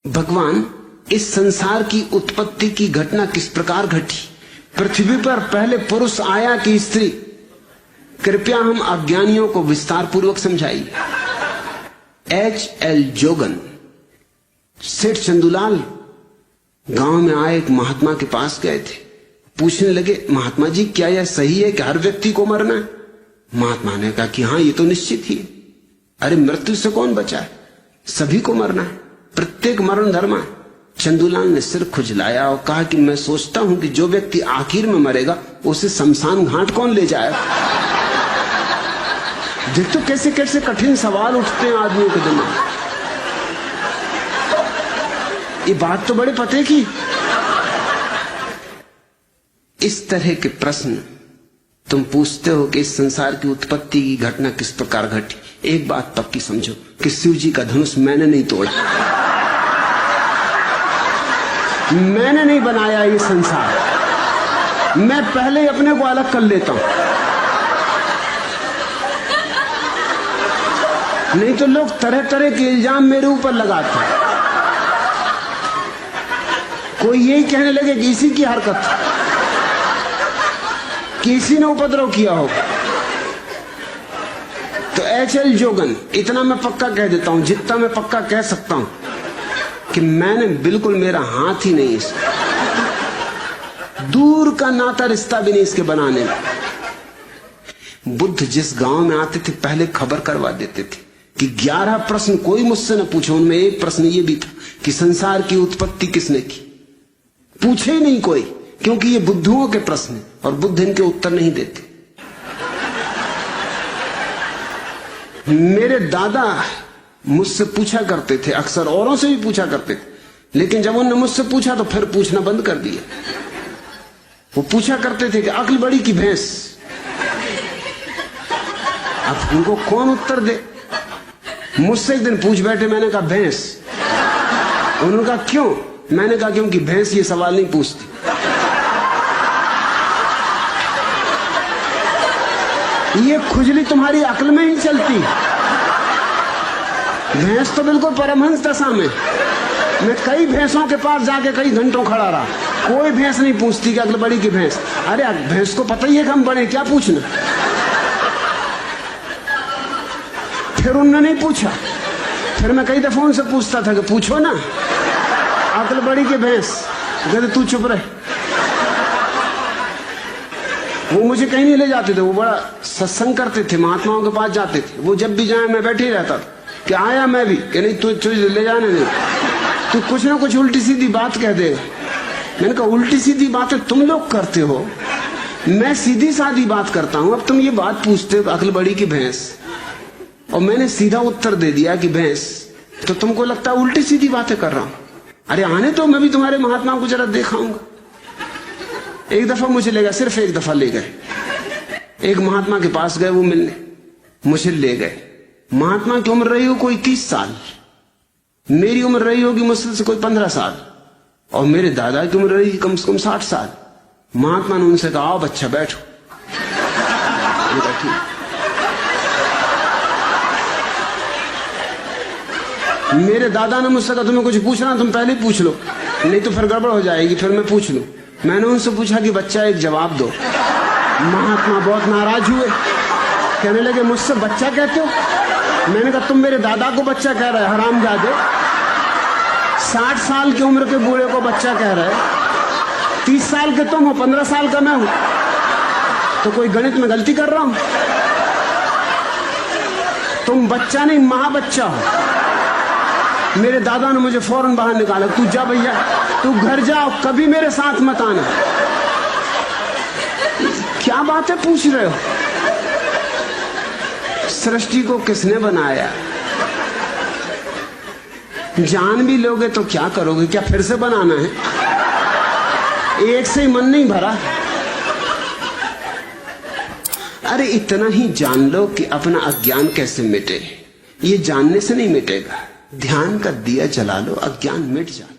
भगवान, इस संसार की उत्पत्ति की घटना किस प्रकार घटी? पृथ्वी पर पहले पुरुष आया कि स्त्री? कृपया हम अज्ञानियों को विस्तार पूर्वक समझाइए। H.L. जोगन, सेठ चंदूलाल गांव में आए एक महात्मा के पास गए थे। पूछने लगे, महात्मा जी क्या यह सही है कि हर व्यक्ति को मरना है? महात्मा ने कहा कि हाँ, ये तो निश्चित ही है। अरे मृत्यु से कौन बचा है? सभी को मरना है, प्रत्येक मरण धर्म है। चंदूलाल ने सिर खुजलाया और कहा कि मैं सोचता हूं कि जो व्यक्ति आखिर में मरेगा उसे शमशान घाट कौन ले जाएगा? देख तो कैसे कैसे कठिन सवाल उठते हैं आदमियों के दिमाग। ये बात तो बड़े पते की। इस तरह के प्रश्न तुम पूछते हो कि इस संसार की उत्पत्ति की घटना किस प्रकार घटी। एक बात पक्की समझो कि शिव जी का धनुष मैंने नहीं तोड़ा, मैंने नहीं बनाया ये संसार। मैं पहले ही अपने को अलग कर लेता हूं, नहीं तो लोग तरह तरह के इल्जाम मेरे ऊपर लगाते हैं। कोई यही कहने लगे कि इसी की हरकत, किसी ने उपद्रव किया हो। तो H.L. जोगन, इतना मैं पक्का कह देता हूं, जितना मैं पक्का कह सकता हूं कि मैंने बिल्कुल, मेरा हाथ ही नहीं इसमें, दूर का नाता रिश्ता भी नहीं इसके बनाने में। बुद्ध जिस गांव में आते थे पहले खबर करवा देते थे कि 11 प्रश्न कोई मुझसे न पूछो। उनमें एक प्रश्न ये भी था कि संसार की उत्पत्ति किसने की? पूछे ही नहीं कोई, क्योंकि ये बुद्धुओं के प्रश्न हैं और बुद्ध इनके उत्तर नहीं देते। मेरे दादा मुझसे पूछा करते थे, अक्सर औरों से भी पूछा करते थे, लेकिन जब उन्होंने मुझसे पूछा तो फिर पूछना बंद कर दिया। वो पूछा करते थे कि अक्ल बड़ी की भैंस। अब उनको कौन उत्तर दे? मुझसे एक दिन पूछ बैठे, मैंने कहा भैंस। उन्होंने कहा क्यों? मैंने कहा क्योंकि भैंस ये सवाल नहीं पूछती। ये खुजली तुम्हारी अक्ल में ही चलती। भैंस तो बिल्कुल परमहंस दशा में। मैं कई भैंसों के पास जाके कई घंटों खड़ा रहा, कोई भैंस नहीं पूछती कि अक्ल बड़ी की भैंस। अरे भैंस को पता ही है कि हम बड़े, क्या पूछना? फिर उन्होंने नहीं पूछा। फिर मैं कई दफा उनसे पूछता था कि पूछो ना, अक्ल बड़ी की भैंस। कहते तू चुप रहे। वो मुझे कहीं नहीं ले जाते थे, वो बड़ा सत्संग करते थे, महात्माओं के पास जाते थे। वो जब भी जाए मैं बैठे ही रहता था कि आया मैं भी, कि नहीं तू ले जाने नहीं, तू कुछ ना कुछ उल्टी सीधी बात कह दे। मैंने कहा उल्टी सीधी बातें तुम लोग करते हो, मैं सीधी सादी बात करता हूं। अब तुम ये बात पूछते हो अक्ल बड़ी की भैंस, और मैंने सीधा उत्तर दे दिया कि भैंस, तो तुमको लगता है उल्टी सीधी बातें कर रहा हूं। अरे आने तो, मैं भी तुम्हारे महात्मा को जरा दिखाऊंगा। एक दफा मुझे ले गए, सिर्फ एक दफा ले गए। एक महात्मा के पास गए वो मिलने, मुझे ले गए। महात्मा की उम्र रही हो कोई 30 साल, मेरी उम्र रही होगी मुश्किल से कोई 15 साल, और मेरे दादा की उम्र रही कम से कम 60 साल। महात्मा ने उनसे कहा आओ बच्चा बैठो। मेरे दादा ने मुझसे कहा तुम्हें कुछ पूछना तुम पहले ही पूछ लो, नहीं तो फिर गड़बड़ हो जाएगी, फिर मैं पूछ लूं। मैंने उनसे पूछा कि बच्चा एक जवाब दो। महात्मा बहुत नाराज हुए, कहने लगे मुझसे बच्चा कहते हो? मैंने कहा तुम मेरे दादा को बच्चा कह रहे हरामजादे, 60 साल की उम्र के बूढ़े को बच्चा कह रहे, 30 साल के तुम हो, 15 साल का मैं हूं, तो कोई गणित में गलती कर रहा हूं? तुम बच्चा नहीं महाबच्चा हो। मेरे दादा ने मुझे फौरन बाहर निकाला, तू जा भैया, तू घर जाओ, कभी मेरे साथ मत आना। क्या बातें पूछ रहे हो? सृष्टि को किसने बनाया? जान भी लोगे तो क्या करोगे? क्या फिर से बनाना है? एक से ही मन नहीं भरा। अरे इतना ही जान लो कि अपना अज्ञान कैसे मिटे। ये जानने से नहीं मिटेगा, ध्यान का दिया जला लो, अज्ञान मिट जाए।